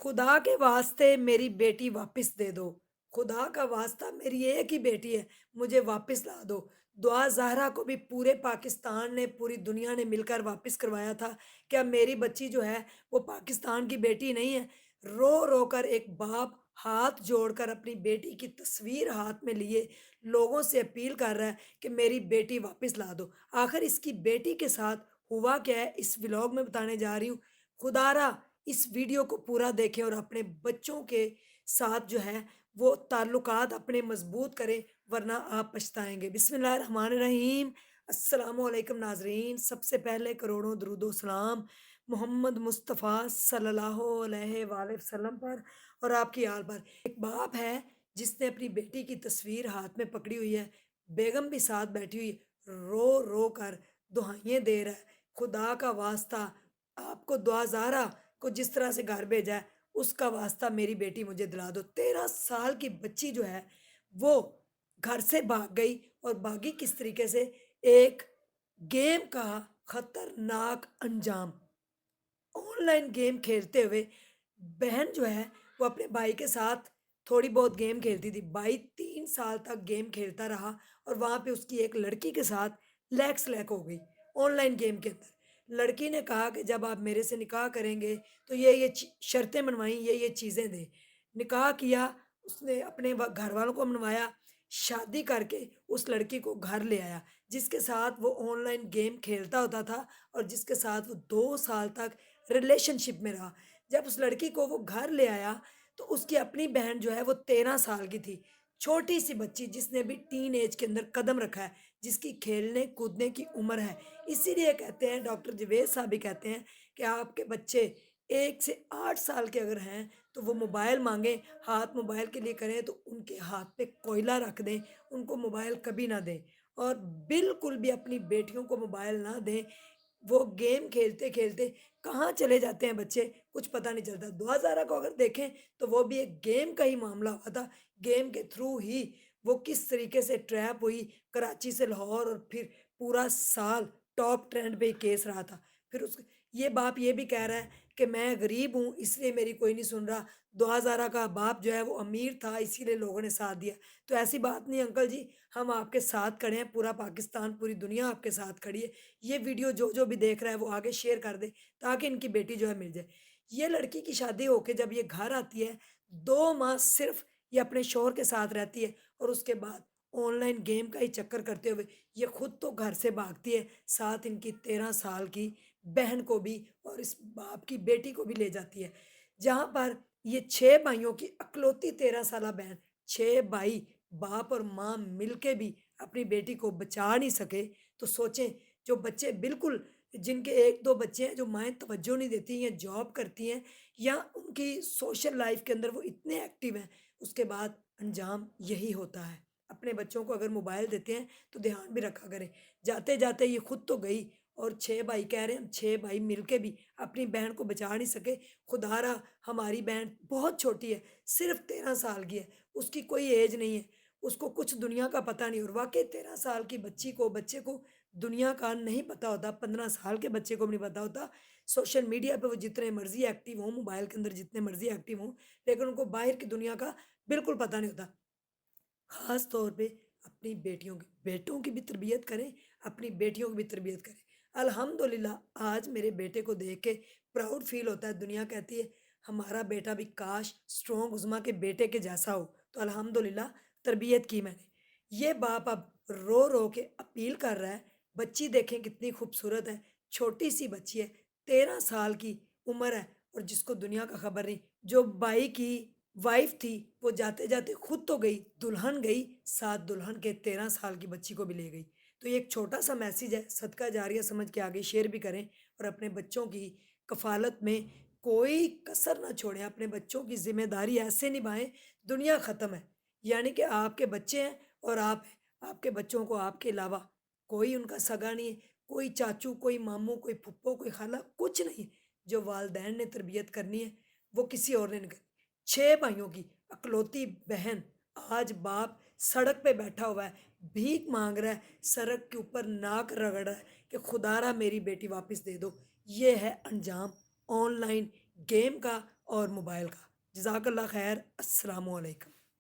खुदा के वास्ते मेरी बेटी वापस दे दो। खुदा का वास्ता मेरी एक ही बेटी है, मुझे वापस ला दो। दुआ ज़हरा को भी पूरे पाकिस्तान ने, पूरी दुनिया ने मिलकर वापस करवाया था। क्या मेरी बच्ची जो है वो पाकिस्तान की बेटी नहीं है? रो-रो कर एक बाप हाथ जोड़कर अपनी बेटी की तस्वीर हाथ में लिए लोगों से अपील कर रहा है कि मेरी बेटी वापस ला दो। आखिर इसकी बेटी के साथ हुआ क्या है, इस व्लॉग में बताने जा रही हूँ। खुदारा इस वीडियो को पूरा देखें और अपने बच्चों के साथ जो है वो ताल्लुकात अपने मजबूत करें, वरना आप पछताएंगे। बिस्मिल्लाहिर्रहमानिर्रहीम। अस्सलामु अलैकुम नाजरीन। सबसे पहले करोड़ों दरूदो सलाम मोहम्मद मुस्तफ़ा सल्लल्लाहु अलैहि वसल्लम पर और आपकी आल पर। एक बाप है जिसने अपनी बेटी की तस्वीर हाथ में पकड़ी हुई है, बेगम भी साथ बैठी हुई, रो रो कर दुहाइयाँ दे रहा है। खुदा का वास्ता, आपको दुआ ज़ारा को जिस तरह से घर भेजा है, उसका वास्ता मेरी बेटी मुझे दिला दो। 13 साल की बच्ची जो है, वो घर से भाग गई और भागी किस तरीके से, एक गेम का खतरनाक अंजाम। ऑनलाइन गेम खेलते हुए बहन जो है वो अपने भाई के साथ थोड़ी बहुत गेम खेलती थी। भाई 3 साल तक गेम खेलता रहा और वहाँ पे उसकी एक लड़की के साथ लैग हो गई ऑनलाइन गेम के अंदर। लड़की ने कहा कि जब आप मेरे से निकाह करेंगे तो ये शर्तें मनवाई, ये चीज़ें दें। निकाह किया, उसने अपने घर वालों को मनवाया, शादी करके उस लड़की को घर ले आया, जिसके साथ वो ऑनलाइन गेम खेलता होता था और जिसके साथ वो 2 साल तक रिलेशनशिप में रहा। जब उस लड़की को वो घर ले आया तो उसकी अपनी बहन जो है वो 13 साल की थी। छोटी सी बच्ची जिसने भी टीन एज के अंदर कदम रखा है, जिसकी खेलने कूदने की उम्र है। इसीलिए कहते हैं, डॉक्टर जावेद साहब भी कहते हैं कि आपके बच्चे 1 से 8 साल के अगर हैं तो वो मोबाइल मांगें, हाथ मोबाइल के लिए करें तो उनके हाथ पे कोयला रख दें, उनको मोबाइल कभी ना दें। और बिल्कुल भी अपनी बेटियों को मोबाइल ना दें। वो गेम खेलते-खेलते कहाँ चले जाते हैं बच्चे, कुछ पता नहीं चलता। दुआ ज़ारा को अगर देखें तो वो भी एक गेम का ही मामला हुआ था। गेम के थ्रू ही वो किस तरीके से ट्रैप हुई, कराची से लाहौर, और फिर पूरा साल टॉप ट्रेंड पे ही केस रहा था। फिर उस ये बाप ये भी कह रहा है कि मैं गरीब हूँ इसलिए मेरी कोई नहीं सुन रहा। दुआ ज़ारा का बाप जो है वो अमीर था इसीलिए लोगों ने साथ दिया। तो ऐसी बात नहीं अंकल जी, हम आपके साथ खड़े हैं, पूरा पाकिस्तान, पूरी दुनिया आपके साथ खड़ी है। ये वीडियो जो भी देख रहा है वो आगे शेयर कर दे ताकि इनकी बेटी जो है मिल जाए। ये लड़की की शादी होके जब ये घर आती है, 2 माह सिर्फ़ ये अपने शौहर के साथ रहती है और उसके बाद ऑनलाइन गेम का ही चक्कर करते हुए ये खुद तो घर से भागती है, साथ इनकी 13 साल की बहन को भी और इस बाप की बेटी को भी ले जाती है। जहाँ पर ये 6 भाइयों की इकलौती 13 साला बहन, 6 भाई, बाप और माँ मिलके भी अपनी बेटी को बचा नहीं सके। तो सोचें, जो बच्चे बिल्कुल, जिनके 1-2 बच्चे हैं, जो माएँ तवज्जो नहीं देती या जॉब करती हैं या उनकी सोशल लाइफ़ के अंदर वो इतने एक्टिव हैं, उसके बाद अंजाम यही होता है। अपने बच्चों को अगर मोबाइल देते हैं तो ध्यान भी रखा करें। जाते-जाते ये खुद तो गई और 6 भाई कह रहे हैं, हम 6 भाई मिलके भी अपनी बहन को बचा नहीं सके। खुदारा हमारी बहन बहुत छोटी है, सिर्फ़ 13 साल की है, उसकी कोई ऐज नहीं है, उसको कुछ दुनिया का पता नहीं। और वाक़ई 13 साल की बच्चे को दुनिया का नहीं पता होता, 15 साल के बच्चे को भी नहीं पता होता। सोशल मीडिया पे वो जितने मर्ज़ी एक्टिव हों, मोबाइल के अंदर जितने मर्ज़ी एक्टिव हों, लेकिन उनको बाहर की दुनिया का बिल्कुल पता नहीं होता। ख़ास तौर पे अपनी बेटों की भी तरबियत करें, अपनी बेटियों की भी तरबियत करें। अल्हम्दुलिल्लाह आज मेरे बेटे को देख के प्राउड फ़ील होता है, दुनिया कहती है हमारा बेटा भी काश स्ट्रॉन्ग उज़मा के बेटे के जैसा हो। तो अल्हम्दुलिल्लाह तरबियत की मैंने। ये बाप अब रो-रो के अपील कर रहा है, बच्ची देखें कितनी खूबसूरत है, छोटी-सी बच्ची है, 13 साल की उम्र है और जिसको दुनिया का खबर नहीं। जो भाई की वाइफ़ थी, वो जाते-जाते खुद तो गई, दुल्हन गई, साथ दुल्हन के 13 साल की बच्ची को भी ले गई। तो ये एक छोटा-सा मैसेज है, सदका जारिया समझ के आगे शेयर भी करें और अपने बच्चों की कफ़ालत में कोई कसर ना छोड़ें, अपने बच्चों की ज़िम्मेदारी ऐसे निभाएँ, दुनिया ख़त्म है। यानी कि आपके बच्चे हैं और आप हैं, आपके बच्चों को आपके अलावा कोई उनका सगा नहीं है, कोई चाचू, कोई मामू, कोई फूफो, कोई खाला, कुछ नहीं। जो वालिदैन ने तरबियत करनी है, वो किसी और ने नहीं करनी। 6 भाइयों की इकलौती बहन, आज बाप सड़क पे बैठा हुआ है, भीख माँग रहा है, सड़क के ऊपर नाक रगड़ रहा है कि खुदारा मेरी बेटी वापस दे दो। ये है अंजाम ऑनलाइन गेम का اور موبائل کا۔ جزاک اللہ خیر، السلام علیکم۔